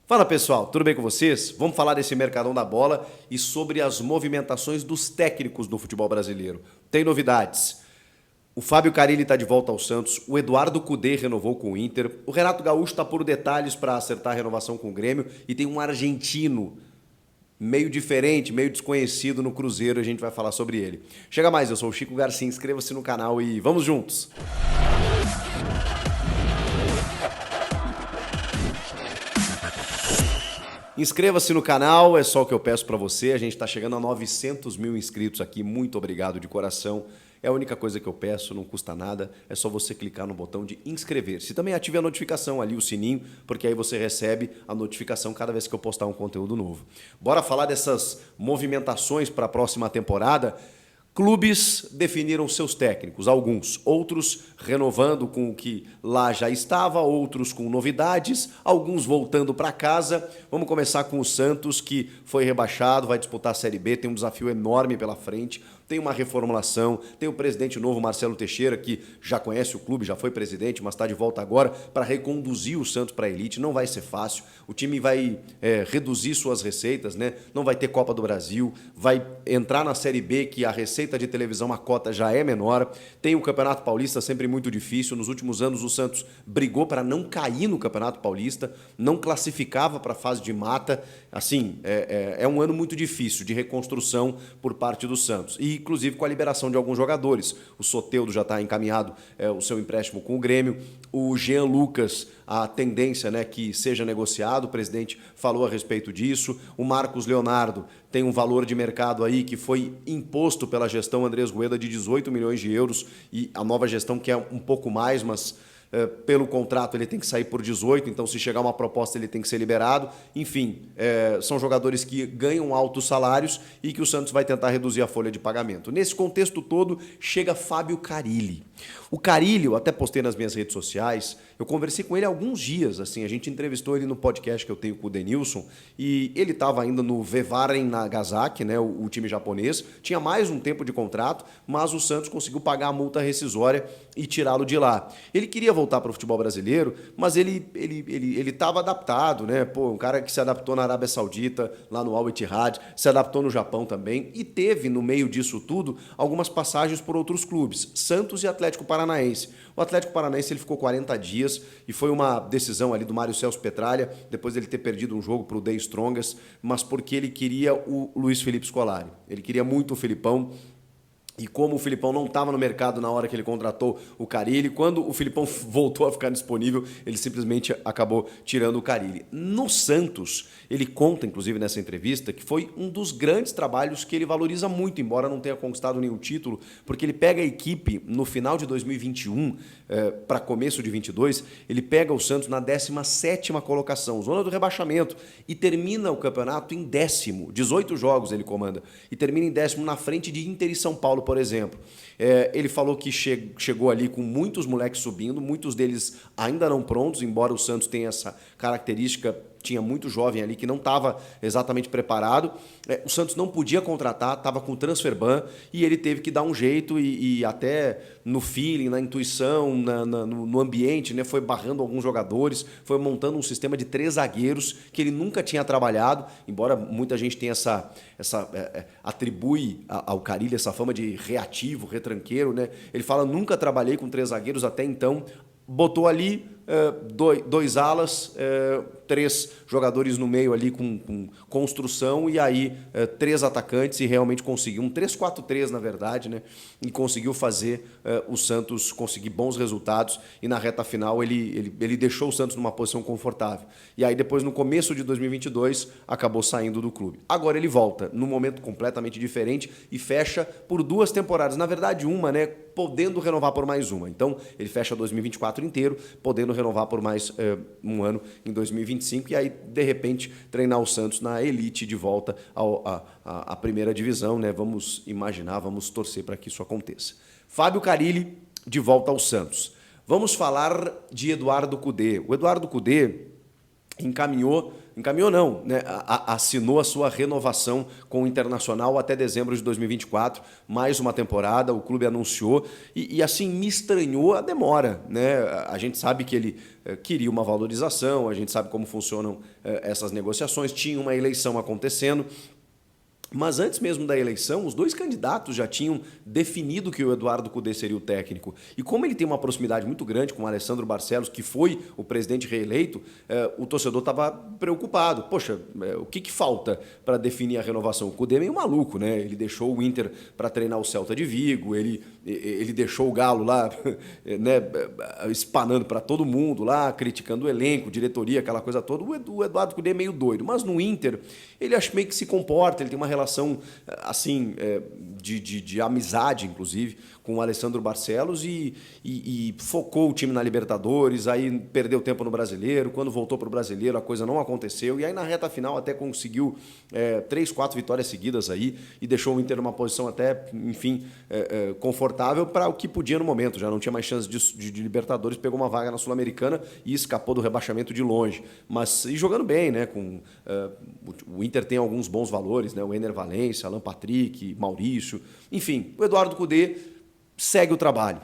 Fala pessoal, tudo bem com vocês? Vamos falar desse mercadão da bola e sobre as movimentações dos técnicos do futebol brasileiro. Tem novidades. O Fábio Carille está de volta ao Santos, o Eduardo Cudê renovou com o Inter, o Renato Gaúcho está por detalhes para acertar a renovação com o Grêmio e tem um argentino meio diferente, meio desconhecido no Cruzeiro, a gente vai falar sobre ele. Chega mais, eu sou o Chico Garcia, inscreva-se no canal e vamos juntos! Inscreva-se no canal, é só o que eu peço para você. A gente está chegando a 900 mil inscritos aqui. Muito obrigado de coração. É a única coisa que eu peço, não custa nada. É só você clicar no botão de inscrever-se. Também ative a notificação ali, o sininho, porque aí você recebe a notificação cada vez que eu postar um conteúdo novo. Bora falar dessas movimentações para a próxima temporada? Clubes definiram seus técnicos, alguns, outros renovando com o que lá já estava, outros com novidades, alguns voltando para casa. Vamos começar com o Santos, que foi rebaixado, vai disputar a Série B, tem um desafio enorme pela frente, tem uma reformulação, tem o presidente novo, Marcelo Teixeira, que já conhece o clube, já foi presidente, mas está de volta agora para reconduzir o Santos para a elite. Não vai ser fácil, o time vai reduzir suas receitas, né? Não vai ter Copa do Brasil, vai entrar na Série B, que a receita de televisão, a cota já é menor, tem o Campeonato Paulista sempre muito difícil. Nos últimos anos o Santos brigou para não cair no Campeonato Paulista, não classificava para a fase de mata. Assim, é um ano muito difícil de reconstrução por parte do Santos, e inclusive com a liberação de alguns jogadores. O Soteldo já está encaminhado o seu empréstimo com o Grêmio, o Jean Lucas, a tendência, né, que seja negociado, o presidente falou a respeito disso. O Marcos Leonardo tem um valor de mercado aí que foi imposto pela gestão Andrés Rueda de 18 milhões de euros, e a nova gestão quer um pouco mais, mas pelo contrato ele tem que sair por 18, então se chegar uma proposta ele tem que ser liberado. Enfim, são jogadores que ganham altos salários e que o Santos vai tentar reduzir a folha de pagamento. Nesse contexto todo, chega Fábio Carille. O Carille, eu até postei nas minhas redes sociais, eu conversei com ele há alguns dias, assim, a gente entrevistou ele no podcast que eu tenho com o Denilson, e ele estava ainda no Vevaren Nagasaki, né, o time japonês, tinha mais um tempo de contrato, mas o Santos conseguiu pagar a multa rescisória e tirá-lo de lá. Ele queria voltar para o futebol brasileiro, mas ele estava adaptado, né? Pô, um cara que se adaptou na Arábia Saudita, lá no Al Ittihad, se adaptou no Japão também, e teve, no meio disso tudo, algumas passagens por outros clubes, Santos e Atlético Paranaense. O Atlético Paranaense ele ficou 40 dias e foi uma decisão ali do Mário Celso Petralha, depois dele ter perdido um jogo para o The Strongest, mas porque ele queria o Luiz Felipe Scolari. Ele queria muito o Filipão. E como o Filipão não estava no mercado na hora que ele contratou o Carille, quando o Filipão voltou a ficar disponível, ele simplesmente acabou tirando o Carille. No Santos, ele conta, inclusive nessa entrevista, que foi um dos grandes trabalhos que ele valoriza muito, embora não tenha conquistado nenhum título, porque ele pega a equipe no final de 2021, para começo de 22, ele pega o Santos na 17ª colocação, zona do rebaixamento, e termina o campeonato em 10º, 18 jogos ele comanda, e termina em 10º na frente de Inter e São Paulo, por exemplo. Ele falou que chegou ali com muitos moleques subindo, muitos deles ainda não prontos, embora o Santos tenha essa característica, tinha muito jovem ali que não estava exatamente preparado. O Santos não podia contratar, estava com transfer ban, e ele teve que dar um jeito e até no feeling, na intuição, no ambiente, né, foi barrando alguns jogadores, foi montando um sistema de 3 zagueiros que ele nunca tinha trabalhado, embora muita gente tenha atribui ao Carille essa fama de reativo, retranqueiro, né? Ele fala, nunca trabalhei com 3 zagueiros até então, botou ali 2 alas, 3 jogadores no meio ali com construção, e aí 3 atacantes, e realmente conseguiu um 3-4-3 na verdade, né? E conseguiu fazer o Santos conseguir bons resultados, e na reta final ele deixou o Santos numa posição confortável. E aí depois, no começo de 2022, acabou saindo do clube. Agora ele volta num momento completamente diferente e fecha por 2 temporadas, na verdade uma, né? Podendo renovar por mais uma. Então ele fecha 2024 inteiro, podendo renovar por mais um ano em 2025, e aí, de repente, treinar o Santos na elite de volta à primeira divisão, né? Vamos imaginar, vamos torcer para que isso aconteça. Fábio Carille de volta ao Santos. Vamos falar de Eduardo Cudê. O Eduardo Cudê, encaminhou não, né? Assinou a sua renovação com o Internacional até dezembro de 2024, mais uma temporada, o clube anunciou e assim me estranhou a demora, né? A gente sabe que ele queria uma valorização, a gente sabe como funcionam essas negociações, tinha uma eleição acontecendo. Mas antes mesmo da eleição, os dois candidatos já tinham definido que o Eduardo Cudê seria o técnico. E como ele tem uma proximidade muito grande com o Alessandro Barcelos, que foi o presidente reeleito, o torcedor estava preocupado. Poxa, o que falta para definir a renovação? O Cudê é meio maluco, né? Ele deixou o Inter para treinar o Celta de Vigo, ele deixou o Galo lá, né, espanando para todo mundo lá, criticando o elenco, diretoria, aquela coisa toda. O Eduardo Cudê é meio doido. Mas no Inter, ele acho meio que se comporta, ele tem uma relação assim de amizade, inclusive, com o Alessandro Barcelos e focou o time na Libertadores, aí perdeu tempo no Brasileiro, quando voltou para o Brasileiro a coisa não aconteceu, e aí na reta final até conseguiu 3, 4 vitórias seguidas aí e deixou o Inter numa posição até, enfim, confortável para o que podia no momento, já não tinha mais chance de Libertadores, pegou uma vaga na Sul-Americana e escapou do rebaixamento de longe, mas e jogando bem, né, o Inter tem alguns bons valores, né, o Ener Valencia, Alan Patrick, Maurício, enfim, o Eduardo Cudê segue o trabalho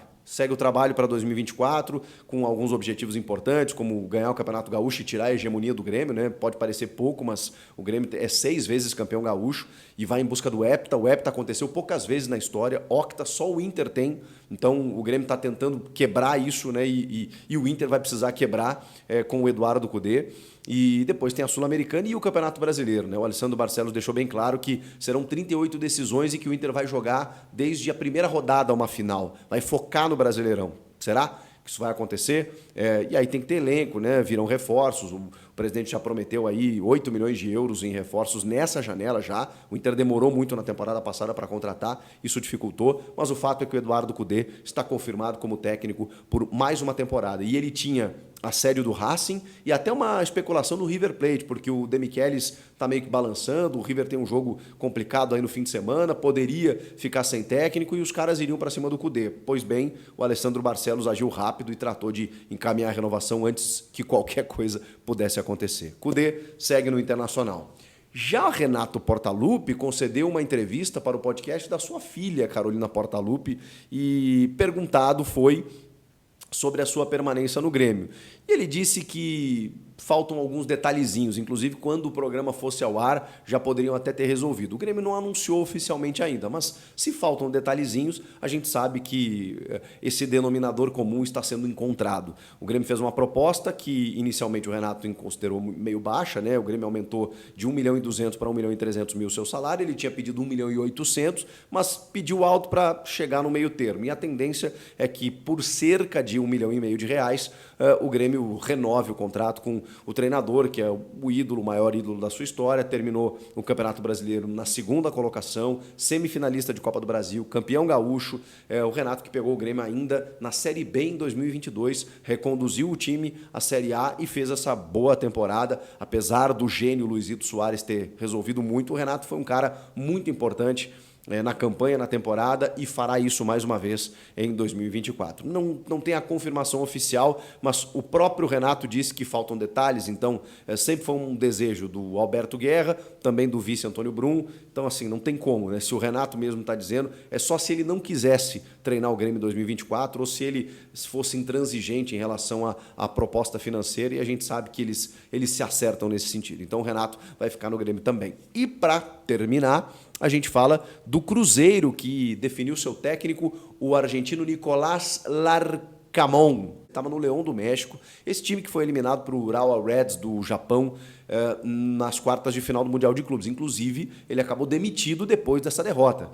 para 2024, com alguns objetivos importantes, como ganhar o Campeonato Gaúcho e tirar a hegemonia do Grêmio, né? Pode parecer pouco, mas o Grêmio é 6 vezes campeão gaúcho e vai em busca do hepta. O hepta aconteceu poucas vezes na história, octa só o Inter tem, então o Grêmio está tentando quebrar isso, né? E o Inter vai precisar quebrar com o Eduardo Cudê. E depois tem a Sul-Americana e o Campeonato Brasileiro, né? O Alessandro Barcelos deixou bem claro que serão 38 decisões e que o Inter vai jogar desde a primeira rodada uma final. Vai focar no Brasileirão. Será que isso vai acontecer? E aí tem que ter elenco, né? Virão reforços. O presidente já prometeu aí 8 milhões de euros em reforços nessa janela já. O Inter demorou muito na temporada passada para contratar, isso dificultou. Mas o fato é que o Eduardo Cudê está confirmado como técnico por mais uma temporada. E ele tinha assédio do Racing e até uma especulação no River Plate, porque o Demichelis está meio que balançando, o River tem um jogo complicado aí no fim de semana, poderia ficar sem técnico e os caras iriam para cima do Cudê. Pois bem, o Alessandro Barcelos agiu rápido e tratou de encaminhar a renovação antes que qualquer coisa pudesse acontecer. Cudê segue no Internacional. Já Renato Portaluppi concedeu uma entrevista para o podcast da sua filha, Carolina Portaluppi, e perguntado foi sobre a sua permanência no Grêmio. E ele disse que faltam alguns detalhezinhos, inclusive quando o programa fosse ao ar já poderiam até ter resolvido. O Grêmio não anunciou oficialmente ainda, mas se faltam detalhezinhos, a gente sabe que esse denominador comum está sendo encontrado. O Grêmio fez uma proposta que inicialmente o Renato considerou meio baixa, né? O Grêmio aumentou de 1.200.000 para 1.300.000 o seu salário, ele tinha pedido 1.800.000, mas pediu alto para chegar no meio termo. E a tendência é que por cerca de 1,5 milhão de reais, o Grêmio renove o contrato com o treinador, que é o ídolo, o maior ídolo da sua história, terminou o Campeonato Brasileiro na segunda colocação, semifinalista de Copa do Brasil, campeão gaúcho. O Renato que pegou o Grêmio ainda na Série B em 2022, reconduziu o time à Série A e fez essa boa temporada. Apesar do gênio Luizito Soares ter resolvido muito, o Renato foi um cara muito importante na campanha, na temporada, e fará isso mais uma vez em 2024. Não tem a confirmação oficial, mas o próprio Renato disse que faltam detalhes, então sempre foi um desejo do Alberto Guerra, também do vice Antônio Brum, então assim, não tem como, né? Se o Renato mesmo está dizendo, é só se ele não quisesse treinar o Grêmio em 2024 ou se ele fosse intransigente em relação à proposta financeira, e a gente sabe que eles se acertam nesse sentido. Então o Renato vai ficar no Grêmio também. E para terminar, a gente fala do Cruzeiro, que definiu seu técnico, o argentino Nicolás Larcamón. Estava no Leão do México. Esse time que foi eliminado para o Urawa Reds do Japão nas quartas de final do Mundial de Clubes. Inclusive, ele acabou demitido depois dessa derrota.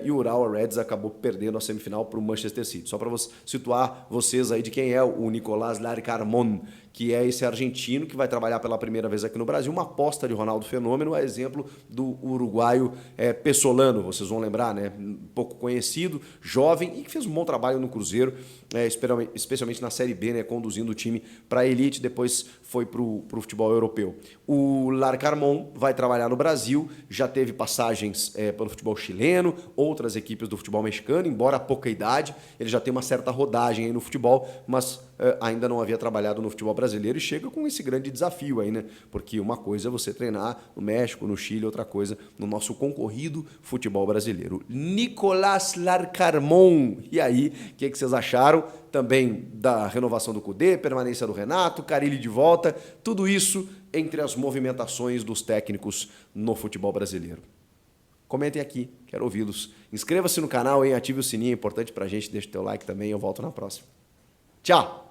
E o Urawa Reds acabou perdendo a semifinal para o Manchester City. Só para situar vocês aí de quem é o Nicolás Larcamón, que é esse argentino que vai trabalhar pela primeira vez aqui no Brasil, uma aposta de Ronaldo Fenômeno, a exemplo do uruguaio Pesolano, vocês vão lembrar, né? Pouco conhecido, jovem e que fez um bom trabalho no Cruzeiro, especialmente na Série B, né? Conduzindo o time para a elite, depois foi para o futebol europeu. O Larcarmon vai trabalhar no Brasil, já teve passagens pelo futebol chileno, outras equipes do futebol mexicano, embora a pouca idade, ele já tem uma certa rodagem aí no futebol, mas ainda não havia trabalhado no futebol brasileiro e chega com esse grande desafio aí, né? Porque uma coisa é você treinar no México, no Chile, outra coisa no nosso concorrido futebol brasileiro. Nicolás Larcarmon. E aí, o que vocês acharam? Também da renovação do Cudê, permanência do Renato, Carille de volta, tudo isso entre as movimentações dos técnicos no futebol brasileiro. Comentem aqui, quero ouvi-los. Inscreva-se no canal, hein? Ative o sininho, é importante pra gente, deixa o teu like também, eu volto na próxima. Tchau!